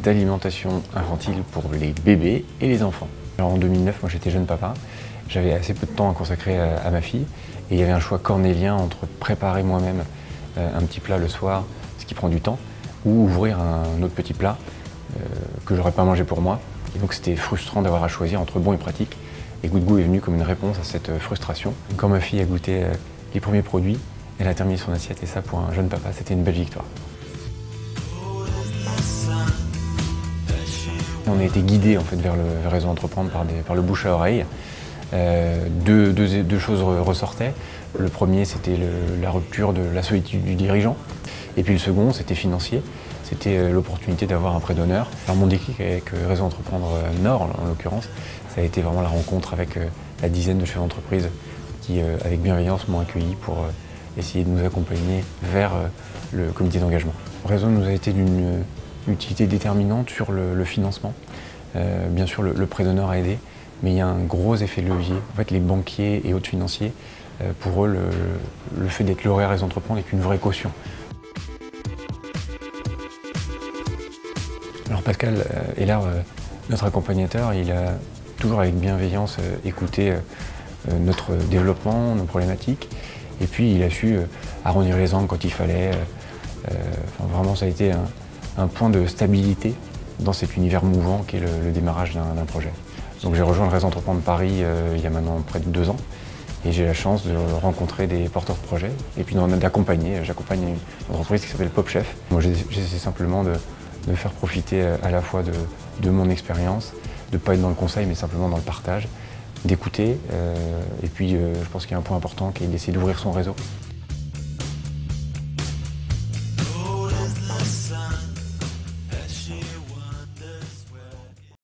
d'alimentation infantile pour les bébés et les enfants. Alors en 2009, moi j'étais jeune papa, j'avais assez peu de temps à consacrer à ma fille et il y avait un choix cornélien entre préparer moi-même un petit plat le soir, ce qui prend du temps, ou ouvrir un autre petit plat que j'aurais pas mangé pour moi. Et donc c'était frustrant d'avoir à choisir entre bon et pratique. Et Good Goût est venu comme une réponse à cette frustration. Quand ma fille a goûté les premiers produits, elle a terminé son assiette et ça pour un jeune papa, c'était une belle victoire. On a été guidé en fait vers le réseau Entreprendre par le bouche à oreille. Deux choses ressortaient. Le premier, c'était la rupture de la solitude du dirigeant. Et puis le second, c'était financier. C'était l'opportunité d'avoir un prêt d'honneur. Alors mon déclic avec Réseau Entreprendre Nord, en l'occurrence, ça a été vraiment la rencontre avec la dizaine de chefs d'entreprise qui, avec bienveillance, m'ont accueilli pour essayer de nous accompagner vers le comité d'engagement. Réseau nous a été d'une utilité déterminante sur le financement. Bien sûr, le prêt d'honneur a aidé, mais il y a un gros effet de levier. En fait, les banquiers et autres financiers, pour eux, le fait d'être lauréat Réseau Entreprendre est une vraie caution. Alors Pascal est là, notre accompagnateur, il a toujours avec bienveillance écouté notre développement, nos problématiques, et puis il a su arrondir les angles quand il fallait. Vraiment, ça a été un point de stabilité dans cet univers mouvant qui est le démarrage d'un projet. Donc j'ai rejoint le Réseau Entreprendre Paris il y a maintenant près de 2 ans et j'ai la chance de rencontrer des porteurs de projets et puis d'accompagner. J'accompagne une entreprise qui s'appelle Pop Chef. Moi j'essaie simplement de faire profiter à la fois de mon expérience, de ne pas être dans le conseil mais simplement dans le partage, d'écouter et puis je pense qu'il y a un point important qui est d'essayer d'ouvrir son réseau.